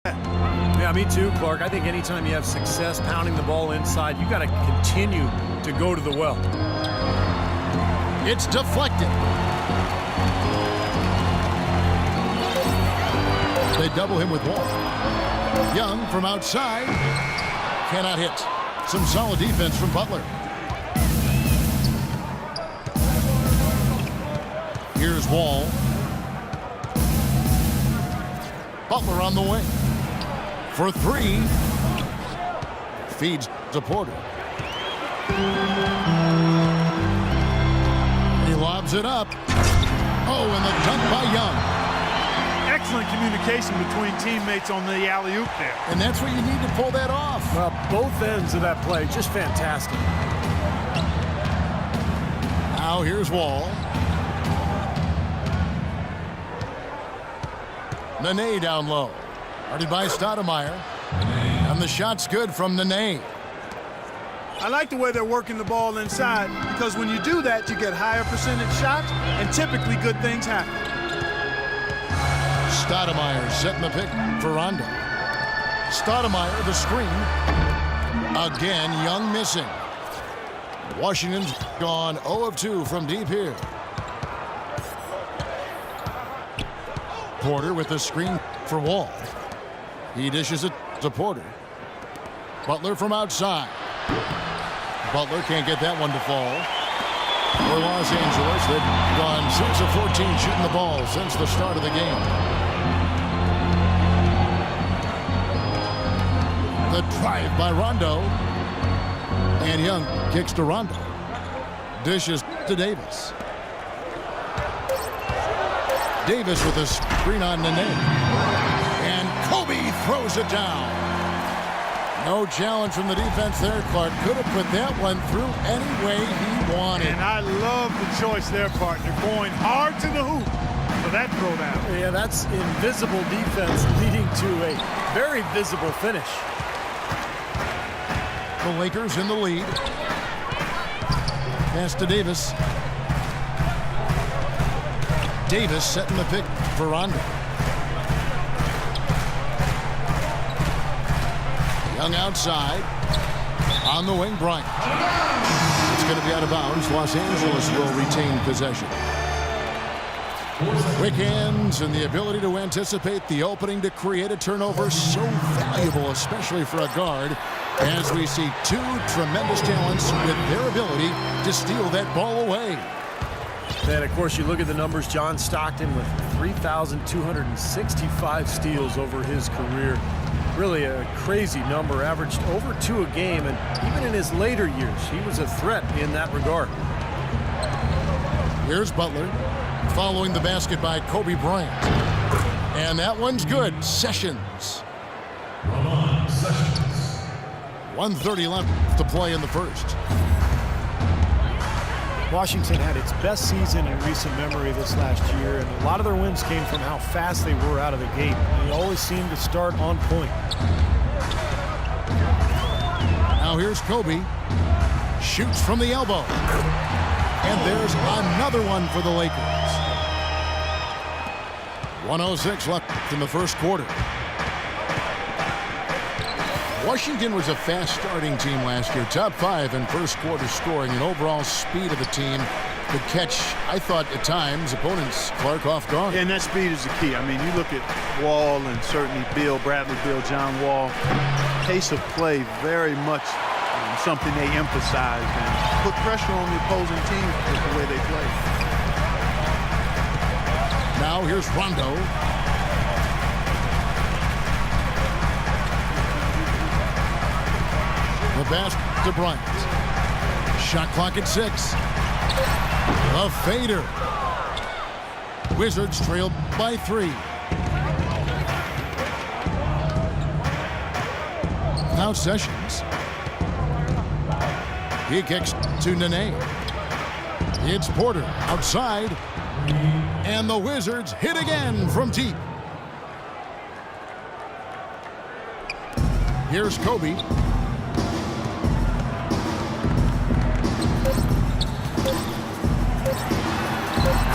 Yeah, me too, Clark. I think anytime you have success pounding the ball inside, you got to continue to go to the well. It's deflected. They double him with Wall. Young from outside. Cannot hit. Some solid defense from Butler. Here's Wall. Butler on the wing. For three. Feeds to Porter. He lobs it up. Oh, and the dunk by Young. Excellent communication between teammates on the alley-oop there. And that's what you need to pull that off. Well, both ends of that play, just fantastic. Now here's Wall. Nene down low. Guarded by Stoudemire. And the shot's good from Nene. I like the way they're working the ball inside because when you do that, you get higher percentage shots and typically good things happen. Stoudemire setting the pick for Rondo. Stoudemire the screen. Again, Young missing. Washington's gone 0 of 2 from deep here. Porter with the screen for Wall. He dishes it to Porter. Butler from outside. Butler can't get that one to fall. For Los Angeles, they've gone 6 of 14 shooting the ball since the start of the game. The drive by Rondo. And Young kicks to Rondo. Dishes to Davis. Davis with a screen on Nene. And Kobe throws it down. No challenge from the defense there. Clark could have put that one through any way he wanted. And I love the choice there, partner. Going hard to the hoop for that throwdown. Yeah, that's invisible defense leading to a very visible finish. The Lakers in the lead. Pass to Davis. Davis setting the pick for Rondo. Young outside. On the wing, Bryant. It's going to be out of bounds. Los Angeles will retain possession. Quick hands and the ability to anticipate the opening to create a turnover. So valuable, especially for a guard, as we see two tremendous talents with their ability to steal that ball away. And, of course, you look at the numbers. John Stockton with 3,265 steals over his career. Really a crazy number, averaged over 2 a game, and even in his later years, he was a threat in that regard. Here's Butler, following the basket by Kobe Bryant. And that one's good. Sessions. 1:30 left to play in the first. Washington had its best season in recent memory this last year, and a lot of their wins came from how fast they were out of the gate. They always seemed to start on point. Now here's Kobe. Shoots from the elbow. And there's another one for the Lakers. 1:06 left in the first quarter. Washington was a fast-starting team last year, top 5 in first-quarter scoring and overall speed of the team could catch, I thought, at times, opponents Clark off guard. And that speed is the key. I mean, you look at Wall and certainly Bradley Beal, John Wall. Pace of play very much something they emphasize and put pressure on the opposing team with the way they play. Now here's Rondo. The pass to Bryant. Shot clock at 6. A fader. Wizards trailed by 3. Now Sessions. He kicks to Nene. It's Porter outside. And the Wizards hit again from deep. Here's Kobe.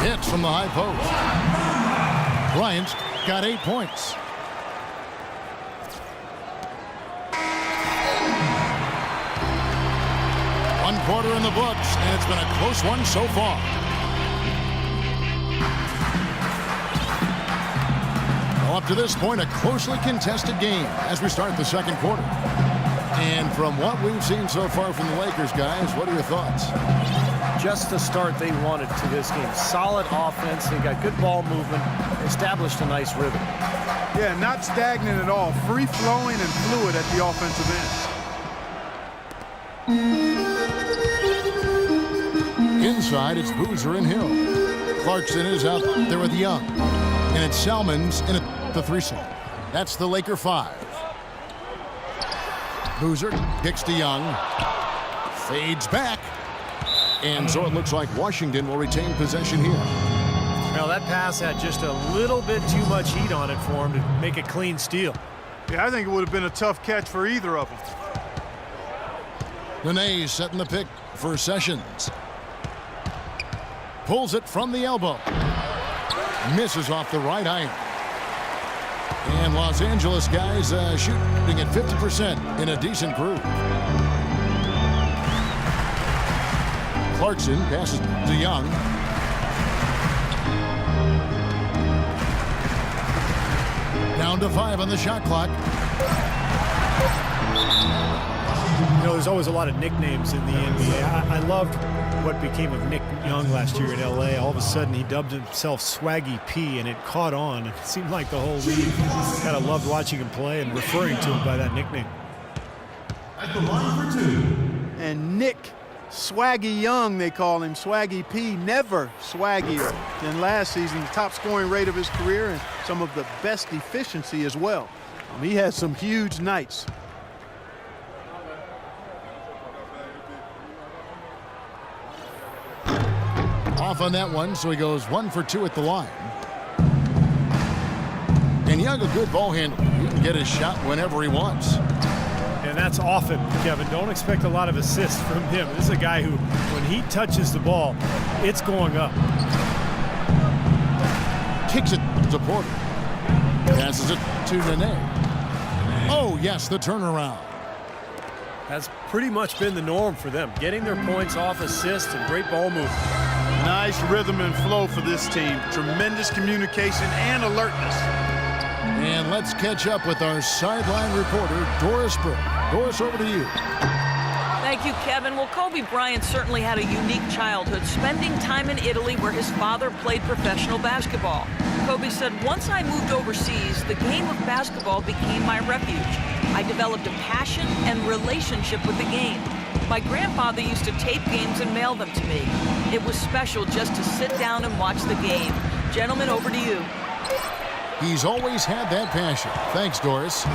Hits from the high post. Bryant's got 8 points. quarter in the books, and it's been a close one so far. Well, up to this point, a closely contested game as we start the second quarter. And from what we've seen so far from the Lakers, guys, what are your thoughts? Just the start they wanted to this game. Solid offense. They got good ball movement. Established a nice rhythm. Yeah, not stagnant at all. Free-flowing and fluid at the offensive end. Inside, it's Boozer and Hill. Clarkson is out there with Young. And it's Salmons in at the 3 slot. That's the Laker 5. Boozer kicks to Young. Fades back. And so it looks like Washington will retain possession here. Well, that pass had just a little bit too much heat on it for him to make a clean steal. Yeah, I think it would have been a tough catch for either of them. Nene setting the pick for Sessions. Pulls it from the elbow. Misses off the right iron. And Los Angeles guys shooting at 50% in a decent groove. Clarkson passes to Young. Down to 5 on the shot clock. You know, there's always a lot of nicknames in the NBA. I loved what became of Nick Young last year in L.A. All of a sudden, he dubbed himself Swaggy P, and it caught on. It seemed like the whole league kind of loved watching him play and referring to him by that nickname. At the line for 2. And Nick Swaggy Young, they call him. Swaggy P, never swaggier than last season. The top scoring rate of his career and some of the best efficiency as well. He had some huge nights. Off on that one, so he goes 1 for 2 at the line. And Young, a good ball handler. He can get his shot whenever he wants. And that's often, Kevin. Don't expect a lot of assists from him. This is a guy who, when he touches the ball, it's going up. Kicks it to Porter. Passes it to Nene. Oh, yes, the turnaround. That's pretty much been the norm for them. Getting their points off assists and great ball movement. Nice rhythm and flow for this team. Tremendous communication and alertness. And let's catch up with our sideline reporter, Doris Burke. Doris, over to you. Thank you, Kevin. Well, Kobe Bryant certainly had a unique childhood, spending time in Italy where his father played professional basketball. Kobe said, once I moved overseas, the game of basketball became my refuge. I developed a passion and relationship with the game. My grandfather used to tape games and mail them to me. It was special just to sit down and watch the game. Gentlemen, over to you. He's always had that passion. Thanks, Doris.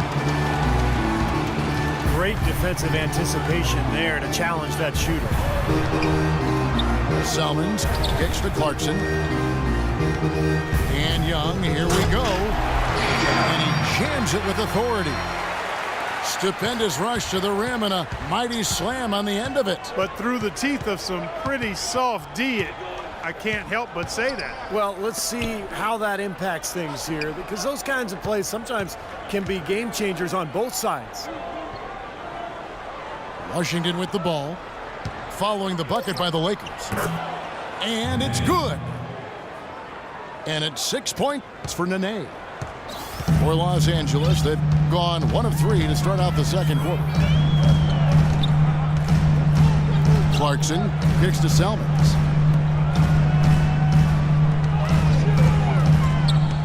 Great defensive anticipation there to challenge that shooter. Salmons kicks to Clarkson. And Young, here we go. And he jams it with authority. Stupendous rush to the rim and a mighty slam on the end of it. But through the teeth of some pretty soft D, I can't help but say that. Well, let's see how that impacts things here, because those kinds of plays sometimes can be game changers on both sides. Washington with the ball, following the bucket by the Lakers. And it's good. And it's 6 points for Nene. For Los Angeles, they've gone 1 of 3 to start out the second quarter. Clarkson kicks to Salmons.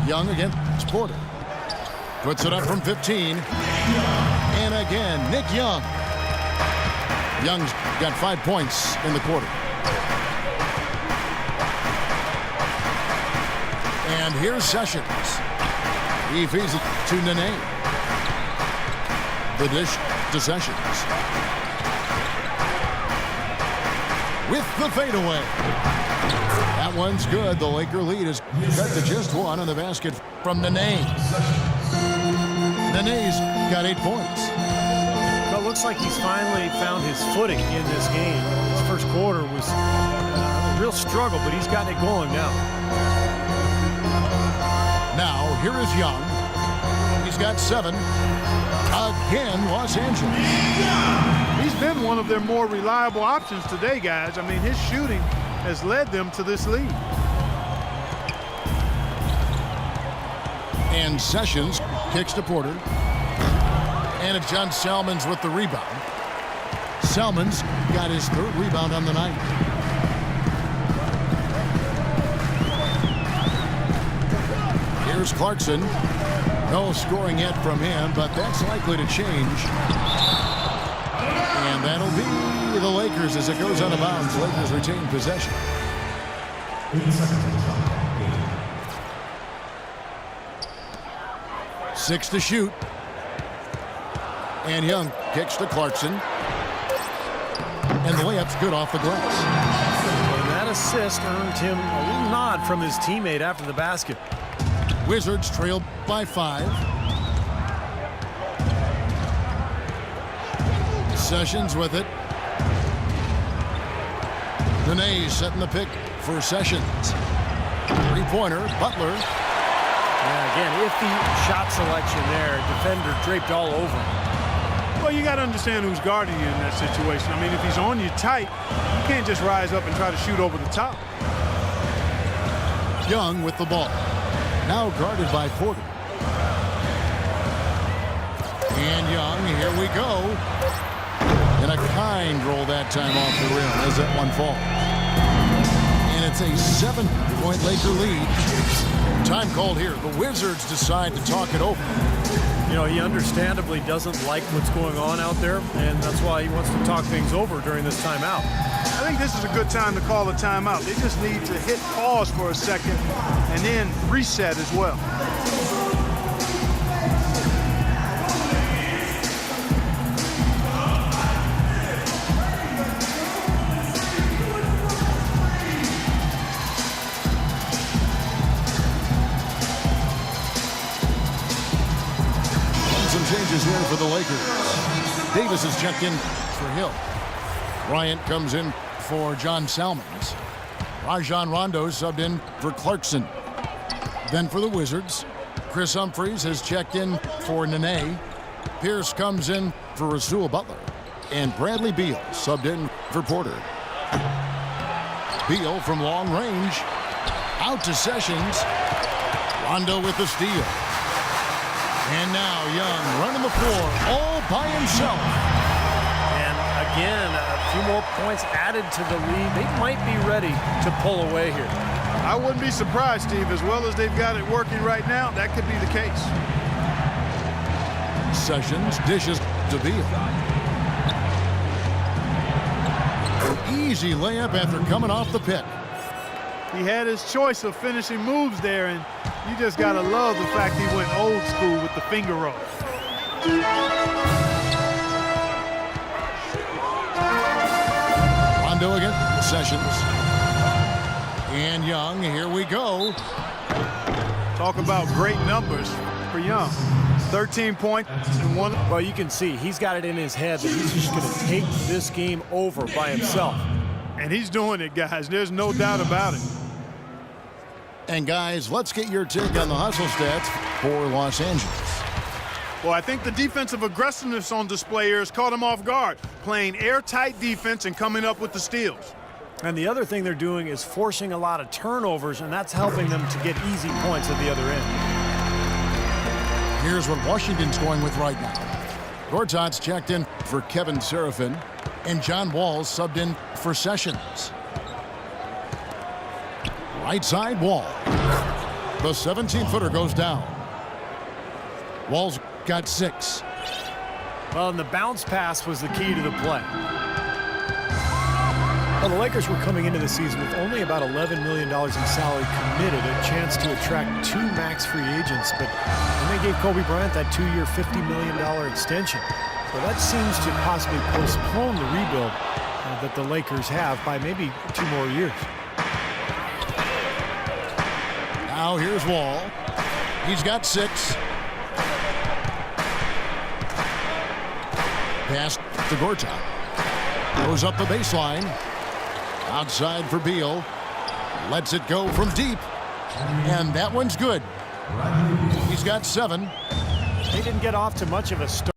Young against Porter. Puts it up from 15. And again, Nick Young. Young's got 5 points in the quarter. And here's Sessions. He feeds it to Nene. The dish to Sessions. With the fadeaway. That one's good. The Laker lead is cut to just 1 on the basket from Nene. Nene's got 8 points. Well, it looks like he's finally found his footing in this game. His first quarter was a real struggle, but he's gotten it going now. Now, here is Young. He's got 7. Again, Los Angeles. He's been one of their more reliable options today, guys. I mean, his shooting has led them to this lead. And Sessions kicks to Porter. And it's John Salmons with the rebound. Salmons got his 3rd rebound on the night. Here's Clarkson. No scoring yet from him, but that's likely to change. And that'll be the Lakers as it goes out of bounds. Lakers retain possession. 8 seconds on the clock. 6 to shoot. And Young kicks to Clarkson. And the layup's good off the glass. And that assist earned him a little nod from his teammate after the basket. Wizards trail by 5. Sessions with it. Nene setting the pick for Sessions. 3-pointer, Butler. Yeah, again, iffy shot selection there. Defender draped all over him. Well, you got to understand who's guarding you in that situation. I mean, if he's on you tight, you can't just rise up and try to shoot over the top. Young with the ball. Now guarded by Porter. And Young, here we go. And a kind roll that time off the rim as that one falls. And it's a 7-point Laker lead. Time called here. The Wizards decide to talk it over. You know, he understandably doesn't like what's going on out there, and that's why he wants to talk things over during this timeout. I think this is a good time to call a timeout. They just need to hit pause for a second and then reset as well. Changes here for the Lakers. Davis is checked in for Hill. Bryant comes in for John Salmons. Rajon Rondo subbed in for Clarkson. Then for the Wizards, Chris Humphries has checked in for Nene. Pierce comes in for Rasul Butler. And Bradley Beal subbed in for Porter. Beal from long range. Out to Sessions. Rondo with the steal. And now Young running the floor all by himself. And again, a few more points added to the lead. They might be ready to pull away here. I wouldn't be surprised, Steve. As well as they've got it working right now, that could be the case. Sessions dishes to Beal. Easy layup after coming off the pick. He had his choice of finishing moves there, and you just got to love the fact he went old school with the finger roll. Rondo against Sessions. And Young, here we go. Talk about great numbers for Young. 13 points and 1. Well, you can see he's got it in his head that he's just going to take this game over by himself. And he's doing it, guys. There's no doubt about it. And guys, let's get your take on the hustle stats for Los Angeles. Well, I think the defensive aggressiveness on display here has caught him off guard, playing airtight defense and coming up with the steals. And the other thing they're doing is forcing a lot of turnovers, and that's helping them to get easy points at the other end. Here's what Washington's going with right now. Gortat's checked in for Kevin Seraphin, and John Wall subbed in for Sessions. Right side, Wall. The 17-footer goes down. Wall's got 6. Well, and the bounce pass was the key to the play. Well, the Lakers were coming into the season with only about $11 million in salary committed, a chance to attract 2 max free agents, but then they gave Kobe Bryant that 2-year, $50 million extension. So that seems to possibly postpone the rebuild that the Lakers have by maybe 2 more years. Now here's Wall. He's got 6. Pass to Gortat. Goes up the baseline. Outside for Beal. Lets it go from deep. And that one's good. He's got 7. They didn't get off to much of a start.